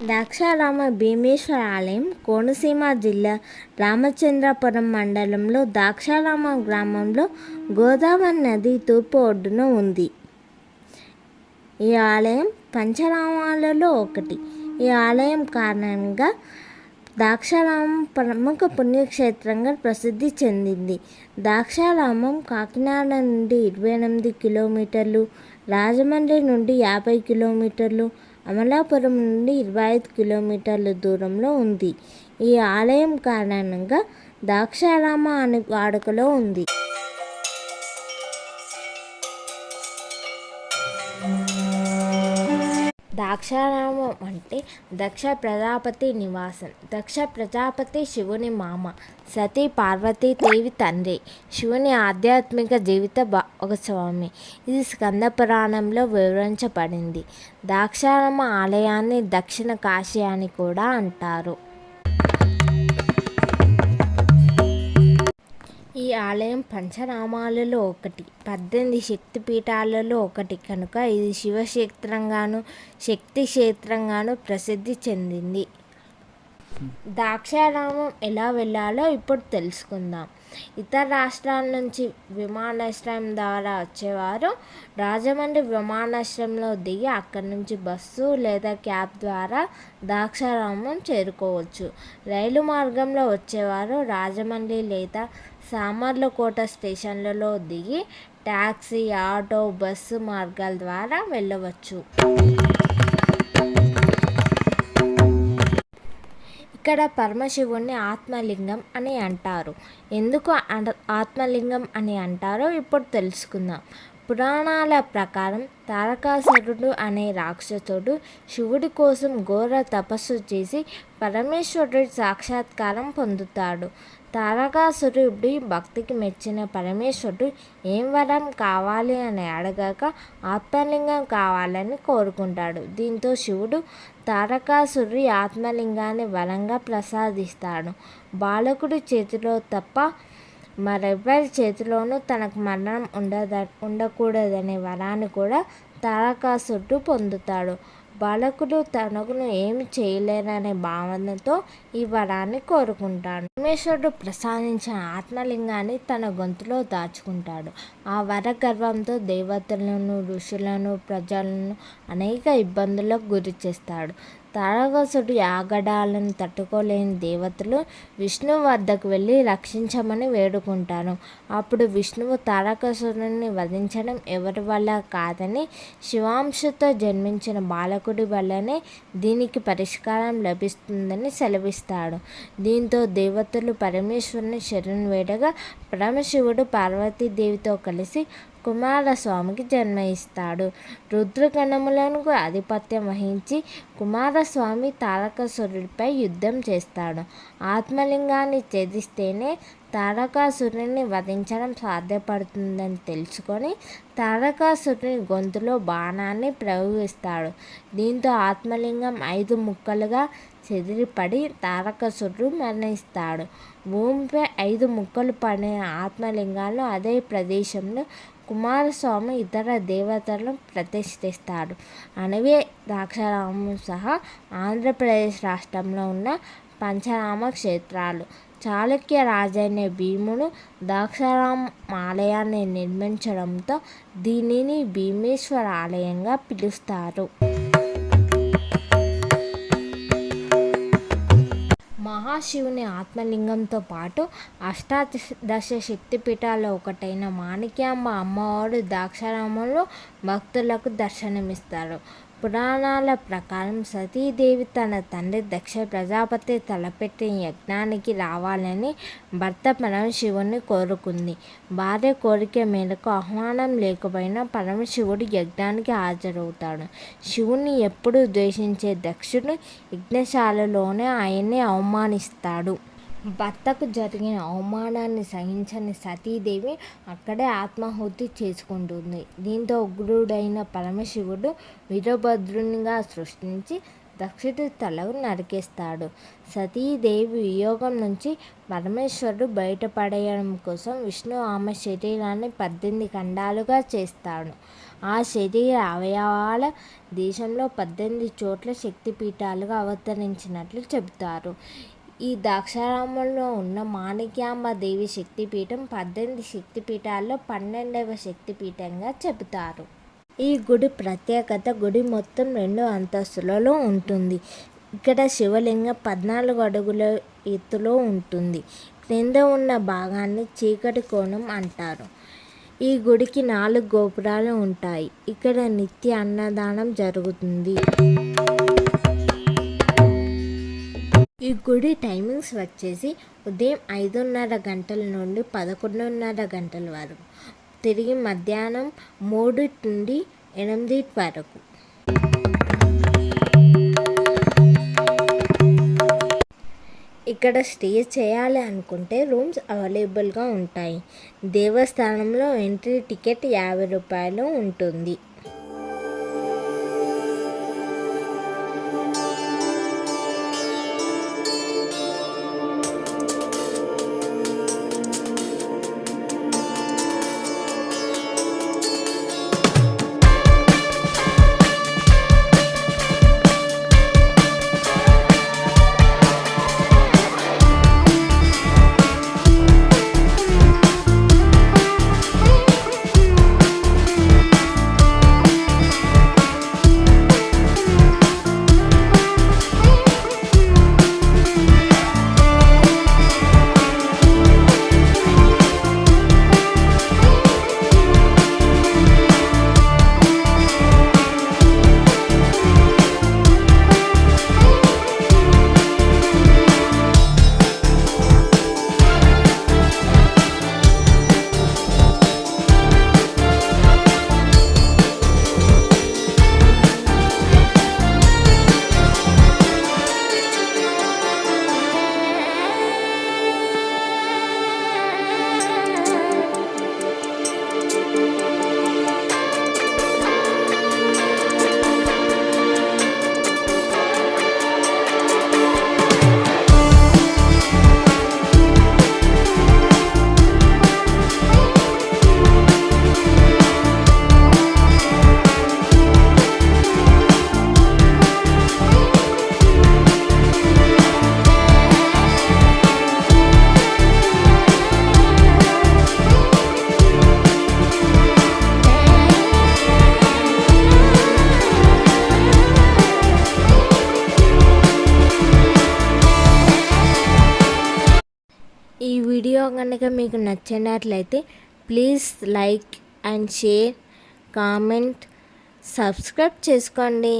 ద్రాక్షారామ భీమేశ్వర ఆలయం కోనసీమ జిల్లా రామచంద్రపురం మండలంలో ద్రాక్షారామ గ్రామంలో గోదావరి నది తూర్పు ఒడ్డున ఉంది. ఈ ఆలయం పంచరామాలలో ఒకటి. ఈ ఆలయం కారణంగా ద్రాక్షారామం ప్రముఖ పుణ్యక్షేత్రంగా ప్రసిద్ధి చెందింది. ద్రాక్షారామం కాకినాడ నుండి 28 కిలోమీటర్లు, రాజమండ్రి నుండి 50 కిలోమీటర్లు, అమలాపురం నుండి 25 కిలోమీటర్ల దూరంలో ఉంది. ఈ ఆలయం కారణంగా ద్రాక్షారామ అనే వాడుకలో ఉంది. ద్రాక్షారామం అంటే దక్ష ప్రజాపతి నివాసం. దక్ష ప్రజాపతి శివుని మామ, సతీ పార్వతీదేవి తండ్రి, శివుని ఆధ్యాత్మిక జీవిత భాగస్వామి. ఇది స్కంద పురాణంలో వివరించబడింది. ద్రాక్షారామ ఆలయాన్ని దక్షిణ కాశీ అని కూడా అంటారు. ఈ ఆలయం పంచరామాలలో ఒకటి, 18 శక్తిపీఠాలలో ఒకటి కనుక ఇది శివక్షేత్రంగాను శక్తి క్షేత్రంగాను ప్రసిద్ధి చెందింది. ద్రాక్షారామం ఎలా వెళ్ళాలో ఇప్పుడు తెలుసుకుందాం. ఇతర రాష్ట్రాల నుంచి విమానాశ్రయం ద్వారా వచ్చేవారు రాజమండ్రి విమానాశ్రయంలో దిగి అక్కడి నుంచి బస్సు లేదా క్యాబ్ ద్వారా ద్రాక్షారామం చేరుకోవచ్చు. రైలు మార్గంలో వచ్చేవారు రాజమండ్రి లేదా సామర్లకోట స్టేషన్లలో దిగి ట్యాక్సీ, ఆటో, బస్సు మార్గాల ద్వారా వెళ్ళవచ్చు. ఇక్కడ పరమశివుణ్ణి ఆత్మలింగం అని అంటారు. ఎందుకు ఆత్మలింగం అని అంటారో ఇప్పుడు తెలుసుకుందాం. పురాణాల ప్రకారం తారకాసురుడు అనే రాక్షసుడు శివుడి కోసం ఘోర తపస్సు చేసి పరమేశ్వరుడి సాక్షాత్కారం పొందుతాడు. తారకాసురుడి భక్తికి మెచ్చిన పరమేశ్వరుడు ఏం వరం కావాలి అని అడగక ఆత్మలింగం కావాలని కోరుకుంటాడు. దీంతో శివుడు తారకాసురుడి ఆత్మలింగాన్ని వరంగా ప్రసాదిస్తాడు. బాలకుడి చేతిలో తప్ప మరెవ్వరి చేతిలోనూ తనకు మరణం ఉండకూడదనే వరాన్ని కూడా తారకాసురుడు పొందుతాడు. బాలకుడు తనకును ఏమి చేయలేరనే భావనతో ఈ వరాన్ని కోరుకుంటాడు. పరమేశ్వరుడు ప్రసాదించిన ఆత్మలింగాన్ని తన గొంతులో దాచుకుంటాడు. ఆ వర గర్వంతో దేవతలను, ఋషులను, ప్రజలను అనేక ఇబ్బందులకు గురి చేస్తాడు. తారకాసురుడి ఆగడాలను తట్టుకోలేని దేవతలు విష్ణువు వద్దకు వెళ్ళి రక్షించమని వేడుకుంటారు. అప్పుడు విష్ణువు తారకాసురుడిని వధించడం ఎవరి వల్ల కాదని, శివాంశతో జన్మించిన బాలకుడి వల్లనే దీనికి పరిష్కారం లభిస్తుందని సెలవిస్తాడు. దీంతో దేవతలు పరమేశ్వరుని శరణు వేడగా పరమశివుడు పార్వతీదేవితో కలిసి కుమారస్వామికి జన్మ ఇస్తాడు. రుద్రగణములకు ఆధిపత్యం వహించి కుమారస్వామి తారకాసురుడిపై యుద్ధం చేస్తాడు. ఆత్మలింగాన్ని ఛేదిస్తేనే తారకాసురుడిని వధించడం సాధ్యపడుతుందని తెలుసుకొని తారకాసురుని గొంతులో బాణాన్ని ప్రయోగిస్తాడు. దీంతో ఆత్మలింగం 5 ముక్కలుగా చెదిరిపడి తారకాసురుడు మరణిస్తాడు. భూమిపై 5 ముక్కలు పడిన ఆత్మలింగాలను అదే ప్రదేశంలో కుమారస్వామి ఇతర దేవతలను ప్రతిష్ఠిస్తాడు. అనేవే ద్రాక్షారామం సహా ఆంధ్రప్రదేశ్ రాష్ట్రంలో ఉన్న పంచరామ క్షేత్రాలు. చాళుక్య రాజైన భీముడు ద్రాక్షారామ ఆలయాన్ని నిర్మించడంతో దీనిని భీమేశ్వర ఆలయంగా పిలుస్తారు. మహాశివుని ఆత్మలింగంతో పాటు అష్టాదశ శక్తిపీఠాల్లో ఒకటైన మాణిక్యాంబ అమ్మవారు ద్రాక్షారామంలో భక్తులకు దర్శనమిస్తారు. పురాణాల ప్రకారం సతీదేవి తన తండ్రి దక్ష ప్రజాపతి తలపెట్టిన యజ్ఞానికి రావాలని భర్త పరమశివుని కోరుకుంది. భార్య కోరిక మేరకు ఆహ్వానం లేకపోయినా పరమశివుడు యజ్ఞానికి హాజరవుతాడు. శివుని ఎప్పుడూ ద్వేషించే దక్షుడు యజ్ఞశాలలోనే ఆయన్ని అవమానిస్తాడు. భర్తకు జరిగిన అవమానాన్ని సహించని సతీదేవి అక్కడే ఆత్మాహుతి చేసుకుంటుంది. దీంతో ఉగ్రుడైన పరమశివుడు వీరభద్రునిగా సృష్టించి దక్షుడి తలను నరికేస్తాడు. సతీదేవి వియోగం నుంచి పరమేశ్వరుడు బయటపడేయడం కోసం విష్ణు ఆమె శరీరాన్ని 18 ఖండాలుగా చేస్తాడు. ఆ శరీర అవయవాల దేశంలో 18 చోట్ల శక్తిపీఠాలుగా అవతరించినట్లు చెబుతారు. ఈ ద్రాక్షారామంలో ఉన్న మాణిక్యాంబ దేవి శక్తిపీఠం 18 శక్తిపీఠాల్లో 12వ శక్తిపీఠంగా చెబుతారు. ఈ గుడి ప్రత్యేకత గుడి మొత్తం 2 అంతస్తులలో ఉంటుంది. ఇక్కడ శివలింగం 14 అడుగుల ఎత్తులో ఉంటుంది. క్రింద ఉన్న భాగాన్ని చీకటి కోణం అంటారు. ఈ గుడికి 4 గోపురాలు ఉంటాయి. ఇక్కడ నిత్య అన్నదానం జరుగుతుంది. ఈ గుడి టైమింగ్స్ వచ్చేసి ఉదయం 5:30 గంటల నుండి 11:30 గంటల వరకు, తిరిగి మధ్యాహ్నం 3 నుండి 8 వరకు. ఇక్కడ స్టే చేయాలి అనుకుంటే రూమ్స్ అవైలబుల్గా ఉంటాయి. దేవస్థానంలో ఎంట్రీ టికెట్ 50 రూపాయలు ఉంటుంది. ఈ వీడియో కనుక మీకు నచ్చినట్లయితే please like and share, comment, subscribe చేసుకోండి.